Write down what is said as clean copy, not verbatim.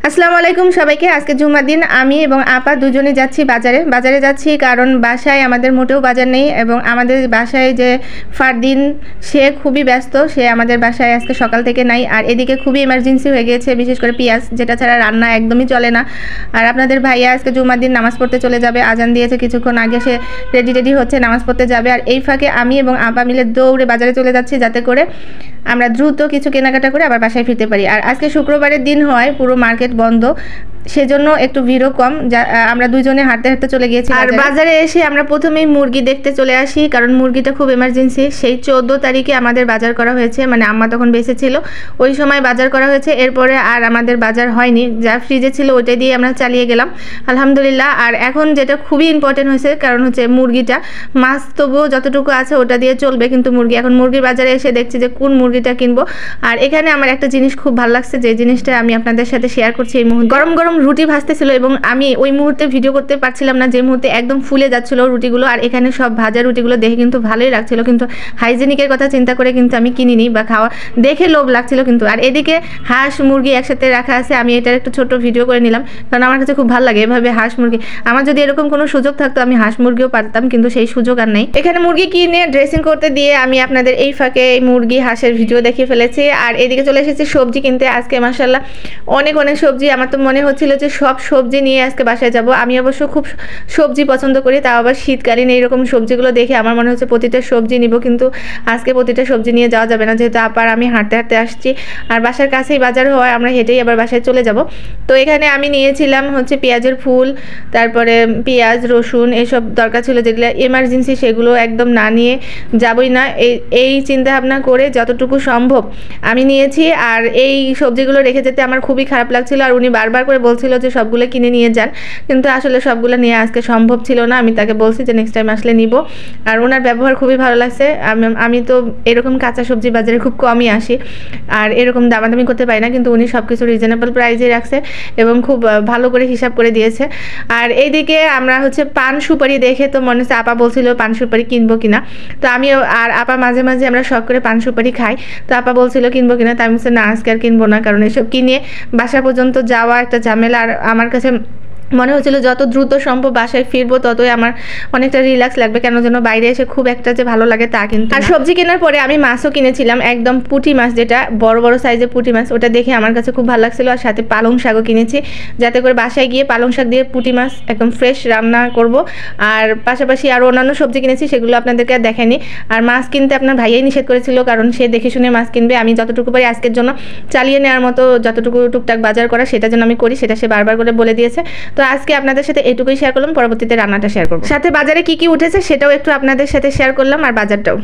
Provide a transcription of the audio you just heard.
আসসালামু আলাইকুম সবাইকে। আজকে জুমার দিন আমি এবং আপা দুজনে যাচ্ছি বাজারে যাচ্ছি, কারণ বাসায় আমাদের মোটেও বাজার নেই এবং আমাদের বাসায় যে ফারদিন সে খুবই ব্যস্ত, সে আমাদের বাসায় আজকে সকাল থেকে নাই। আর এদিকে খুবই এমার্জেন্সি হয়ে গিয়েছে, বিশেষ করে পেঁয়াজ, যেটা ছাড়া রান্না একদমই চলে না। আর আপনাদের ভাইয়া আজকে জুমার দিন নামাজ পড়তে চলে যাবে, আজান দিয়েছে কিছুক্ষণ আগে, সে রেডি হচ্ছে নামাজ পড়তে যাবে। আর এই ফাঁকে আমি এবং আপা মিলে দৌড়ে বাজারে চলে যাচ্ছি, যাতে করে আমরা দ্রুত কিছু কেনাকাটা করে আবার বাসায় ফিরতে পারি। আর আজকে শুক্রবারের দিন হয়, পুরো মার্কেট বন্ধ, সেজন্য একটু ভিড়ও কম। আমরা দুজনে হাঁটতে হাঁটতে চলে গিয়েছি। আর বাজারে এসে আমরা প্রথমেই মুরগি দেখতে চলে আসি, কারণ মুরগিটা খুব এমার্জেন্সি। সেই 14 তারিখে আমাদের বাজার করা হয়েছে, মানে আম্মা তখন বেঁচে ছিল, ওই সময় বাজার করা হয়েছে। এরপরে আর আমাদের বাজার হয়নি, যা ফ্রিজে ছিল ওইটাই দিয়ে আমরা চালিয়ে গেলাম আলহামদুলিল্লাহ। আর এখন যেটা খুবই ইম্পর্টেন্ট হয়েছে, কারণ হচ্ছে মুরগিটা, মাছ তবুও যতটুকু আছে ওটা দিয়ে চলবে, কিন্তু মুরগি, এখন মুরগির বাজারে এসে দেখছি যে কোন মুরগিটা কিনবো। আর এখানে আমার একটা জিনিস খুব ভালো লাগছে, যে জিনিসটা আমি আপনাদের সাথে শেয়ার করছি। এই মুহূর্তে গরম গরম রুটি ভাজতেছিল এবং আমি ওই মুহূর্তে ভিডিও করতে পারছিলাম না, যে মুহূর্তে একদম ফুলে যাচ্ছিল রুটিগুলো। আর এখানে সব ভাজা রুটিগুলো দেখে কিন্তু ভালোই লাগছিল, কিন্তু হাইজেনিকের কথা চিন্তা করে কিন্তু আমি কিনিনি, বা খাওয়া দেখে লোভ লাগছিল কিন্তু। আর এদিকে হাঁস মুরগি একসাথে রাখা আছে, আমি এটার একটু ছোট ভিডিও করে নিলাম, কারণ আমার কাছে খুব ভালো লাগে এভাবে হাঁস মুরগি। আমার যদি এরকম কোনো সুযোগ থাকতো আমি হাঁস মুরগিও পারতাম, কিন্তু সেই সুযোগ আর নেই। এখানে মুরগি কিনে ড্রেসিং করতে দিয়ে আমি আপনাদের এই ফাঁকে মুরগি হাঁসের ভিডিও দেখিয়ে ফেলেছি। আর এদিকে চলে এসেছি সবজি কিনতে। আজকে মাশাআল্লাহ অনেক সবজি, আমার তো মনে হচ্ছিল যে সব সবজি নিয়ে আজকে বাসায় যাব। আমি অবশ্য খুব সবজি পছন্দ করি, তাও আবার শীতকালীন এইরকম সবজিগুলো দেখে আমার মনে হচ্ছে প্রতিটা সবজি নিব, কিন্তু আজকে প্রতিটা সবজি নিয়ে যাওয়া যাবে না, যেহেতু আবার আমি হাঁটতে আসছি। আর বাসার কাছেই বাজার হওয়ায় আমরা হেঁটেই আবার বাসায় চলে যাব। তো এখানে আমি নিয়েছিলাম হচ্ছে পেঁয়াজের ফুল, তারপরে পেঁয়াজ রসুন এসব দরকার ছিল, যেগুলো এমার্জেন্সি, সেগুলো একদম না নিয়ে যাবই না, এই চিন্তা ভাবনা করে যতটুকু সম্ভব আমি নিয়েছি। আর এই সবজিগুলো রেখে যেতে আমার খুবই খারাপ লাগছিল, আর উনি বারবার করে বলছিল যে সবগুলো কিনে নিয়ে যান, কিন্তু আসলে সবগুলো নিয়ে আজকে সম্ভব ছিল না। আমি তাকে বলছি যে নেক্সট টাইম আসলে নিব। আর ওনার ব্যবহার খুবই ভালো লাগছে। আমি তো এরকম কাঁচা সবজি বাজারে খুব কমই আসি, আর এরকম দামাদামি করতে পারি না, কিন্তু উনি সব কিছু রিজনেবল প্রাইসে রাখছে এবং খুব ভালো করে হিসাব করে দিয়েছে। আর এইদিকে আমরা হচ্ছে পান সুপারি দেখে তো মনে হচ্ছে, আপা বলছিল পান সুপারি কিনবো কিনা, তো আমি আর আপা মাঝে মাঝে আমরা শখ করে পান সুপারি খাই, তো আপা বলছিল কিনবো কিনা, তো আমি বলছি না আজকে আর কিনবো না, কারণ এসব কিনে বাসা পর্যন্ত যাওয়া একটা ঝামেলা। আর আমার কাছে মনে হচ্ছিল যত দ্রুত সম্ভব বাসায় ফিরবো ততই আমার অনেকটা রিল্যাক্স লাগবে, কেন যেন বাইরে এসে খুব একটা যে ভালো লাগে তা কিন্তু। আর সবজি কেনার পরে আমি মাছও কিনেছিলাম, একদম পুঁটি মাছ, যেটা বড় বড় সাইজের পুঁটি মাছ, ওটা দেখে আমার কাছে খুব ভালো লাগছিল। আর সাথে পালং শাকও কিনেছি, যাতে করে বাসায় গিয়ে পালং শাক দিয়ে পুঁটি মাছ একদম ফ্রেশ রান্না করব। আর পাশাপাশি আরও অন্যান্য সবজি কিনেছি, সেগুলো আপনাদেরকে আর দেখাইনি। আর মাছ কিনতে আপনার ভাইয়াই নিষেধ করেছিল, কারণ সে দেখে শুনে মাছ কিনবে। আমি যতটুকু পারি আজকের জন্য চালিয়ে নেওয়ার মতো যতটুকু টুকটাক বাজার করা, সেটা যেন আমি করি, সেটা সে বারবার করে বলে দিয়েছে। তো আজকে আপনাদের সাথে এটুকুই শেয়ার করলাম, পরবর্তীতে রান্নাটা শেয়ার করব, সাথে বাজারে কি কি উঠেছে সেটাও একটু আপনাদের সাথে শেয়ার করলাম, আর বাজারটাও।